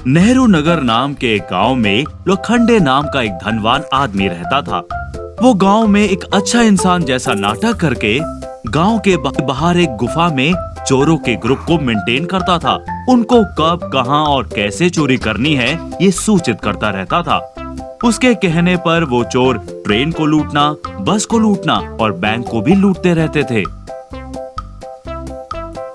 नेहरू नगर नाम के एक गांव में लोखंडे नाम का एक धनवान आदमी रहता था। वो गांव में एक अच्छा इंसान जैसा नाटक करके गांव के बाहर एक गुफा में चोरों के ग्रुप को मेंटेन करता था। उनको कब, कहां और कैसे चोरी करनी है ये सूचित करता रहता था। उसके कहने पर वो चोर ट्रेन को लूटना, बस को लूटना और बैंक को भी लूटते रहते थे।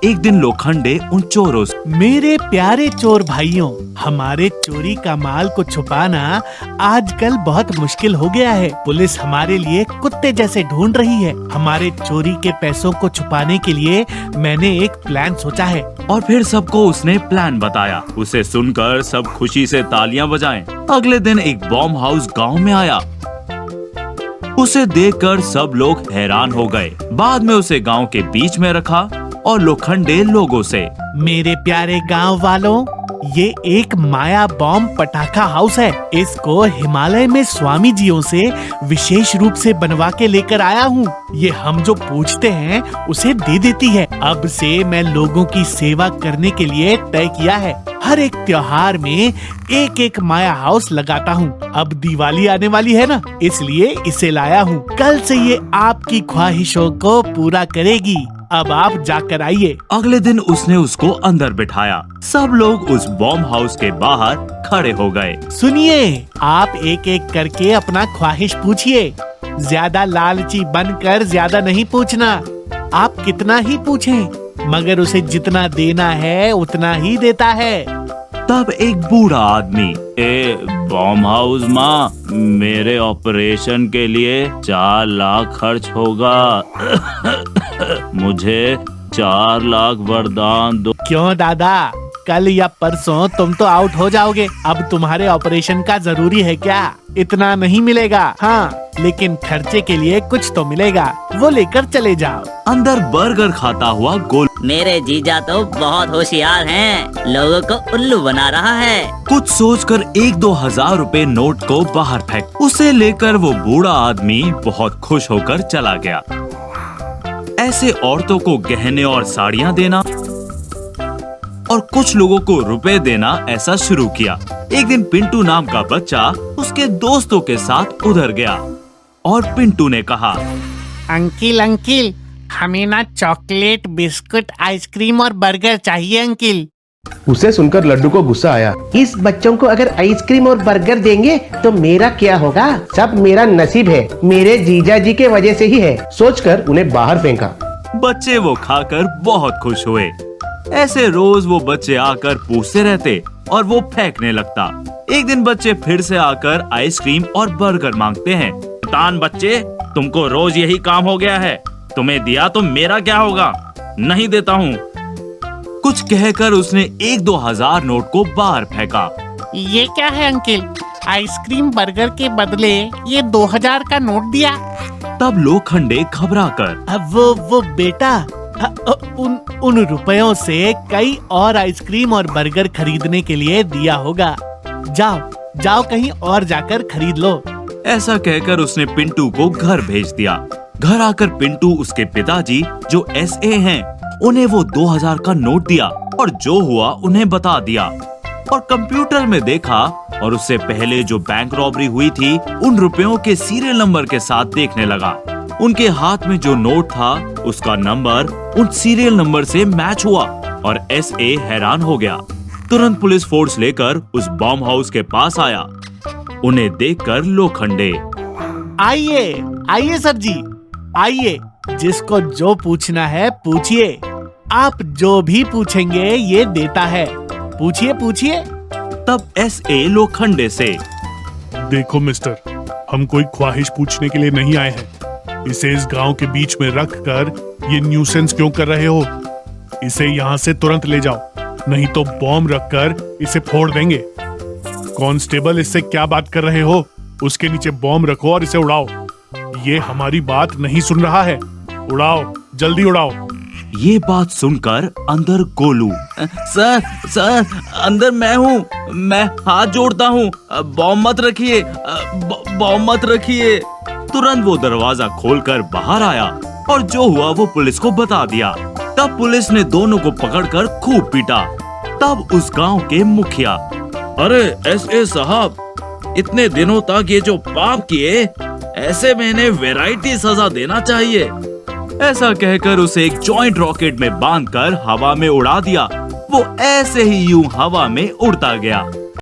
एक दिन लोखंडे उन चोरों से, मेरे प्यारे चोर भाइयों, हमारे चोरी का माल को छुपाना आजकल बहुत मुश्किल हो गया है। पुलिस हमारे लिए कुत्ते जैसे ढूंढ रही है। हमारे चोरी के पैसों को छुपाने के लिए मैंने एक प्लान सोचा है। और फिर सबको उसने प्लान बताया। उसे सुनकर सब खुशी से तालियां बजाएं। अगले दिन एक बॉम्ब हाउस गांव में आया। उसे देखकर सब लोग हैरान हो गए। बाद में उसे गांव के बीच में रखा और लोखंडे लोगों से, मेरे प्यारे गांव वालों, ये एक माया बॉम्ब पटाखा हाउस है। इसको हिमालय में स्वामी जियों से विशेष रूप से बनवा के लेकर आया हूँ। ये हम जो पूछते हैं उसे दे देती है। अब से मैं लोगों की सेवा करने के लिए तय किया है। हर एक त्योहार में एक एक माया हाउस लगाता हूँ। अब दिवाली आने वाली है ना, इसलिए इसे लाया हूँ। कल से ये आपकी ख्वाहिशों को पूरा करेगी। अब आप जाकर आइए। अगले दिन उसने उसको अंदर बिठाया। सब लोग उस बॉम्ब हाउस के बाहर खड़े हो गए। सुनिए, आप एक एक करके अपना ख्वाहिश पूछिए। ज्यादा लालची बनकर ज्यादा नहीं पूछना। आप कितना ही पूछें, मगर उसे जितना देना है उतना ही देता है। तब एक बूढ़ा आदमी, बॉम्ब हाउस माँ, मेरे ऑपरेशन के लिए 4 लाख खर्च होगा। मुझे 4 लाख वरदान दो। क्यों दादा, कल या परसों तुम तो आउट हो जाओगे। अब तुम्हारे ऑपरेशन का जरूरी है क्या? इतना नहीं मिलेगा, हाँ, लेकिन खर्चे के लिए कुछ तो मिलेगा। वो लेकर चले जाओ। अंदर बर्गर खाता हुआ गोल, मेरे जीजा तो बहुत होशियार हैं, लोगों को उल्लू बना रहा है। कुछ सोचकर 1-2 हजार रुपए नोट को बाहर फेंक। उसे लेकर वो बूढ़ा आदमी बहुत खुश होकर चला गया। ऐसे औरतों को गहने और साड़ियाँ देना और कुछ लोगों को रुपए देना ऐसा शुरू किया। एक दिन पिंटू नाम का बच्चा उसके दोस्तों के साथ उधर गया और पिंटू ने कहा, अंकिल, हमें ना चॉकलेट, बिस्कुट, आइसक्रीम और बर्गर चाहिए अंकिल। उसे सुनकर लड्डू को गुस्सा आया। इस बच्चों को अगर आइसक्रीम और बर्गर देंगे तो मेरा क्या होगा? सब मेरा नसीब है, मेरे जीजा जी के वजह से ही है। सोचकर उन्हें बाहर फेंका। बच्चे वो खाकर बहुत खुश हुए। ऐसे रोज वो बच्चे आकर पूछते रहते और वो फेंकने लगता। एक दिन बच्चे फिर से आकर आइसक्रीम और बर्गर मांगते हैं। शैतान बच्चे, तुमको रोज यही काम हो गया है। तुम्हें दिया तो मेरा क्या होगा? नहीं देता हूँ। कुछ कहकर उसने 1-2 हजार नोट को बाहर फेंका। ये क्या है अंकिल? आइसक्रीम बर्गर के बदले ये 2000 का नोट दिया? तब लोखंडे घबराकर, अब वो बेटा, उन रुपयों से कई और आइसक्रीम और बर्गर खरीदने के लिए दिया होगा। जाओ कहीं और जाकर खरीद लो। ऐसा कहकर उसने पिंटू को घर भेज दिया। घर आकर पिंटू उसके पिताजी जो SA हैं, उन्हें वो 2000 का नोट दिया और जो हुआ उन्हें बता दिया। और कंप्यूटर में देखा और उससे पहले जो बैंक रॉबरी हुई थी उन रुपयों के सीरियल नंबर के साथ देखने लगा। उनके हाथ में जो नोट था उसका नंबर उन सीरियल नंबर से मैच हुआ और SA हैरान हो गया। तुरंत पुलिस फोर्स लेकर उस बॉम्ब हाउस के पास आया। उन्हें देखकर लोखंडे, आइए सर जी, आइए, जिसको जो पूछना है पूछिए। आप जो भी पूछेंगे ये देता है। पूछिए। तब SA लोखंडे से, देखो मिस्टर, हम कोई ख्वाहिश पूछने के लिए नहीं आए हैं। इसे इस गांव के बीच में रखकर ये न्यूसेंस क्यों कर रहे हो? इसे यहाँ से तुरंत ले जाओ, नहीं तो बॉम्ब रखकर इसे फोड़ देंगे। कांस्टेबल, इससे क्या बात कर रहे हो? उसके नीचे बॉम्ब रखो और इसे उड़ाओ। ये हमारी बात नहीं सुन रहा है। उड़ाओ, जल्दी उड़ाओ। ये बात सुनकर अंदर गोलू, सर अंदर मैं हूँ, मैं हाथ जोड़ता हूँ, बॉम्ब मत रखिए। तुरंत वो दरवाजा खोलकर बाहर आया और जो हुआ वो पुलिस को बता दिया। तब पुलिस ने दोनों को पकड़कर खूब पीटा। तब उस गांव के मुखिया अरे एसए साहब, इतने दिनों तक ये जो पाप किए, ऐसे में इन्हें वैरायटी सजा देना चाहिए। ऐसा कहकर उसे एक जॉइंट रॉकेट में बांधकर हवा में उड़ा दिया। वो ऐसे ही यूं हवा में उड़ता गया।